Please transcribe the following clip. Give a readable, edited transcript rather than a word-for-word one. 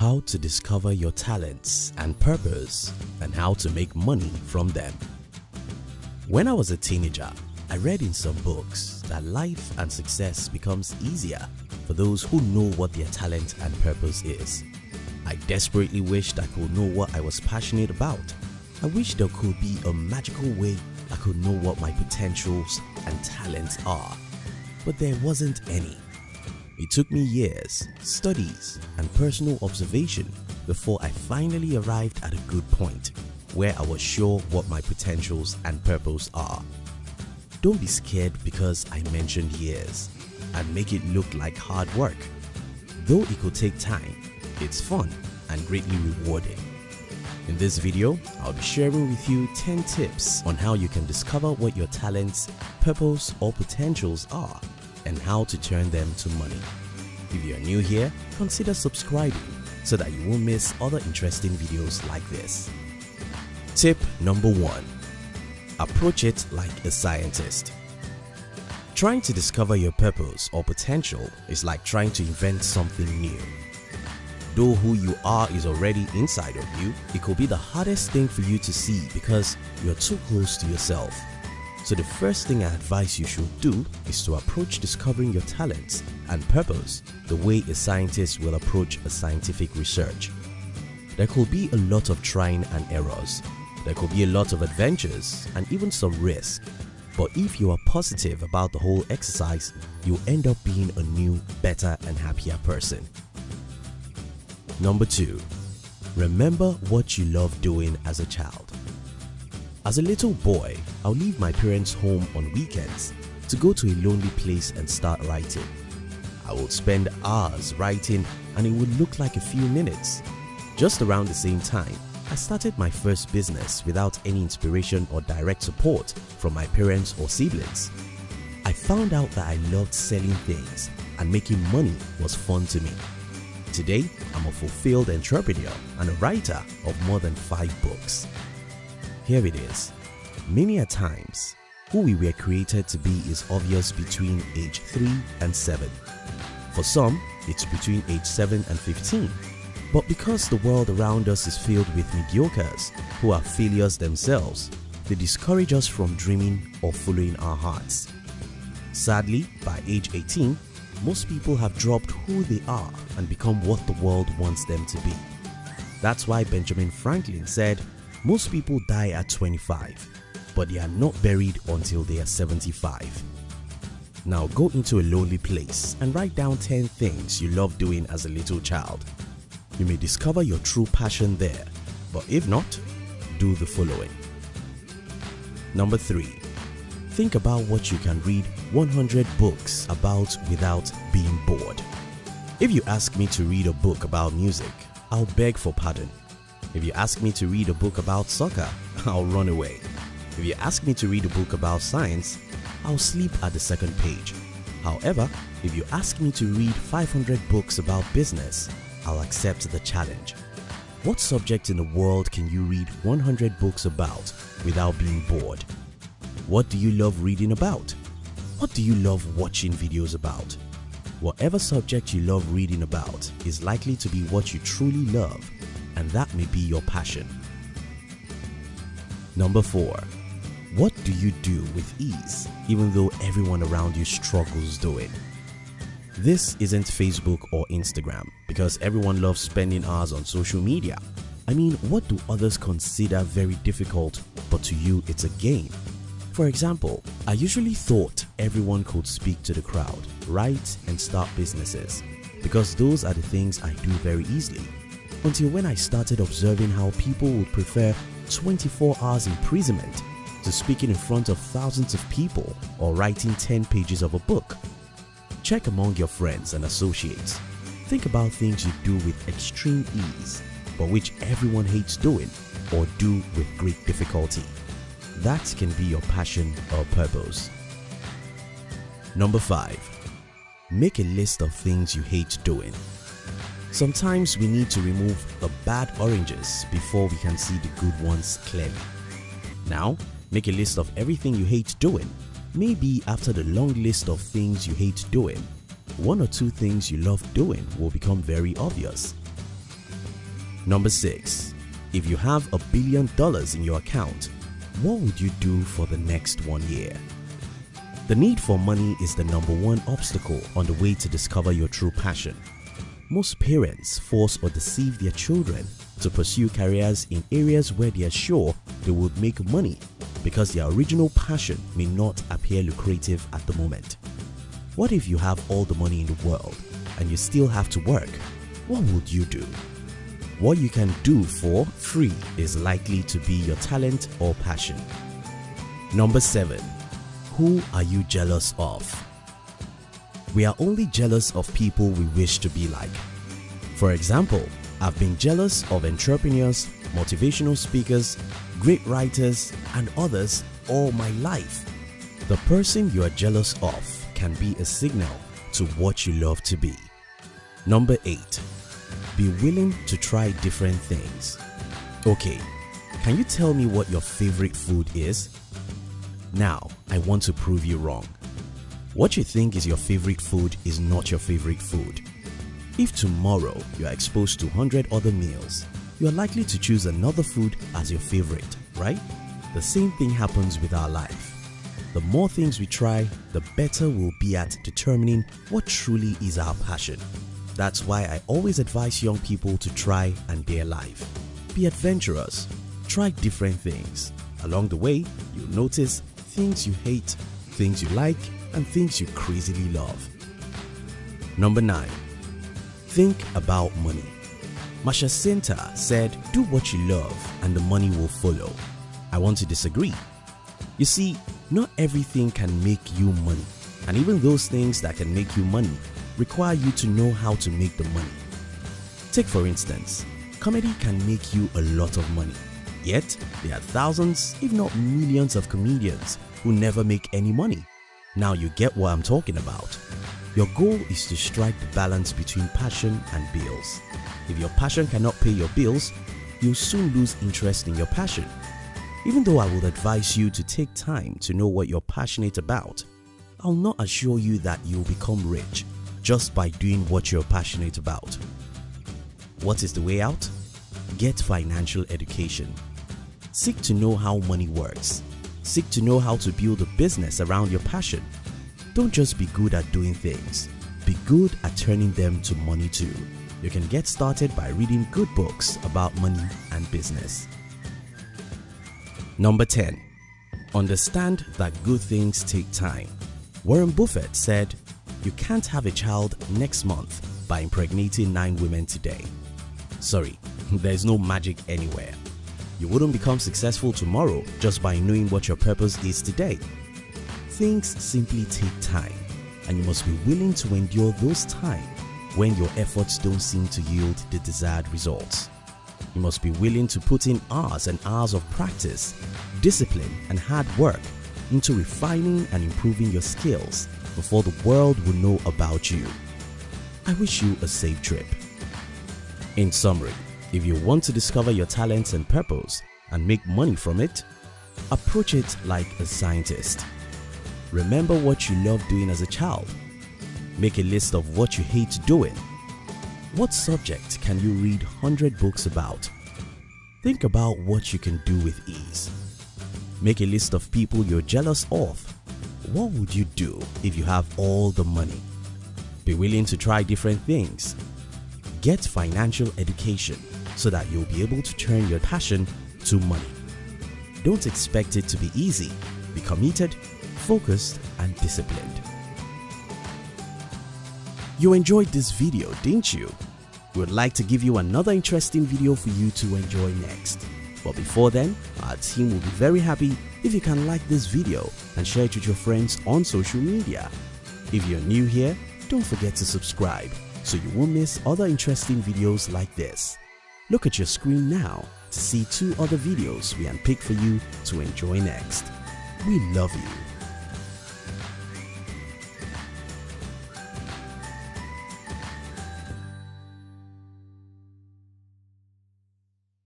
How to discover your talents and purpose and how to make money from them. When I was a teenager, I read in some books that life and success becomes easier for those who know what their talent and purpose is. I desperately wished I could know what I was passionate about. I wish there could be a magical way I could know what my potentials and talents are, but there wasn't any. It took me years, studies, and personal observation before I finally arrived at a good point where I was sure what my potentials and purpose are. Don't be scared because I mentioned years and make it look like hard work. Though it could take time, it's fun and greatly rewarding. In this video, I'll be sharing with you 10 tips on how you can discover what your talents, purpose, or potentials are and how to turn them to money. If you are new here, consider subscribing so that you won't miss other interesting videos like this. Tip number 1. Approach it like a scientist. Trying to discover your purpose or potential is like trying to invent something new. Though who you are is already inside of you, it could be the hardest thing for you to see because you're too close to yourself. So the first thing I advise you should do is to approach discovering your talents and purpose the way a scientist will approach a scientific research. There could be a lot of trying and errors. There could be a lot of adventures and even some risk. But if you are positive about the whole exercise, you'll end up being a new, better and happier person. Number 2. Remember what you loved doing as a child. As a little boy, I'll leave my parents' home on weekends to go to a lonely place and start writing. I would spend hours writing and it would look like a few minutes. Just around the same time, I started my first business without any inspiration or direct support from my parents or siblings. I found out that I loved selling things and making money was fun to me. Today, I'm a fulfilled entrepreneur and a writer of more than 5 books. Here it is. Many a times, who we were created to be is obvious between age 3 and 7. For some, it's between age 7 and 15. But because the world around us is filled with mediocres who are failures themselves, they discourage us from dreaming or following our hearts. Sadly, by age 18, most people have dropped who they are and become what the world wants them to be. That's why Benjamin Franklin said, most people die at 25, but they are not buried until they are 75. Now go into a lonely place and write down 10 things you loved doing as a little child. You may discover your true passion there, but if not, do the following. Number 3. Think about what you can read 100 books about without being bored. If you ask me to read a book about music, I'll beg for pardon. If you ask me to read a book about soccer, I'll run away. If you ask me to read a book about science, I'll sleep at the second page. However, if you ask me to read 500 books about business, I'll accept the challenge. What subject in the world can you read 100 books about without being bored? What do you love reading about? What do you love watching videos about? Whatever subject you love reading about is likely to be what you truly love, and that may be your passion. Number 4. What do you do with ease even though everyone around you struggles doing? This isn't Facebook or Instagram because everyone loves spending hours on social media. I mean, what do others consider very difficult but to you it's a game? For example, I usually thought everyone could speak to the crowd, write and start businesses because those are the things I do very easily. Until when I started observing how people would prefer 24 hours imprisonment to speaking in front of thousands of people or writing 10 pages of a book. Check among your friends and associates. Think about things you do with extreme ease, but which everyone hates doing or do with great difficulty. That can be your passion or purpose. Number 5. Make a list of things you hate doing. Sometimes we need to remove the bad oranges before we can see the good ones clearly. Now, make a list of everything you hate doing. Maybe after the long list of things you hate doing, 1 or 2 things you love doing will become very obvious. Number 6. If you have $1 billion in your account, what would you do for the next 1 year? The need for money is the number one obstacle on the way to discover your true passion. Most parents force or deceive their children to pursue careers in areas where they are sure they would make money because their original passion may not appear lucrative at the moment. What if you have all the money in the world and you still have to work? What would you do? What you can do for free is likely to be your talent or passion. Number 7. Who are you jealous of? We are only jealous of people we wish to be like. For example, I've been jealous of entrepreneurs, motivational speakers, great writers, and others all my life. The person you are jealous of can be a signal to what you love to be. Number 8. Be willing to try different things. Okay, can you tell me what your favorite food is? Now, I want to prove you wrong. What you think is your favorite food is not your favorite food. If tomorrow you are exposed to 100 other meals, you are likely to choose another food as your favorite, right? The same thing happens with our life. The more things we try, the better we'll be at determining what truly is our passion. That's why I always advise young people to try and dare life. Be adventurous. Try different things. Along the way, you'll notice things you hate, things you like, and things you crazily love. Number 9. Think about money. Masha Sinta said, "Do what you love and the money will follow." I want to disagree. You see, not everything can make you money, and even those things that can make you money require you to know how to make the money. Take for instance, comedy can make you a lot of money, yet there are thousands if not millions of comedians who never make any money. Now you get what I'm talking about. Your goal is to strike the balance between passion and bills. If your passion cannot pay your bills, you'll soon lose interest in your passion. Even though I would advise you to take time to know what you're passionate about, I'll not assure you that you'll become rich just by doing what you're passionate about. What is the way out? Get financial education. Seek to know how money works. Seek to know how to build a business around your passion. Don't just be good at doing things. Be good at turning them to money too. You can get started by reading good books about money and business. Number 10. Understand that good things take time. Warren Buffett said, "You can't have a child next month by impregnating 9 women today." Sorry, there's no magic anywhere. You wouldn't become successful tomorrow just by knowing what your purpose is today. Things simply take time, and you must be willing to endure those times when your efforts don't seem to yield the desired results. You must be willing to put in hours and hours of practice, discipline, and hard work into refining and improving your skills before the world will know about you. I wish you a safe trip. In summary, if you want to discover your talents and purpose and make money from it, approach it like a scientist. Remember what you loved doing as a child. Make a list of what you hate doing. What subject can you read 100 books about? Think about what you can do with ease. Make a list of people you're jealous of. What would you do if you have all the money? Be willing to try different things. Get financial education so that you'll be able to turn your passion to money. Don't expect it to be easy. Be committed, focused, and disciplined. You enjoyed this video, didn't you? We would like to give you another interesting video for you to enjoy next. But before then, our team will be very happy if you can like this video and share it with your friends on social media. If you're new here, don't forget to subscribe so you won't miss other interesting videos like this. Look at your screen now to see 2 other videos we unpicked for you to enjoy next. We love you.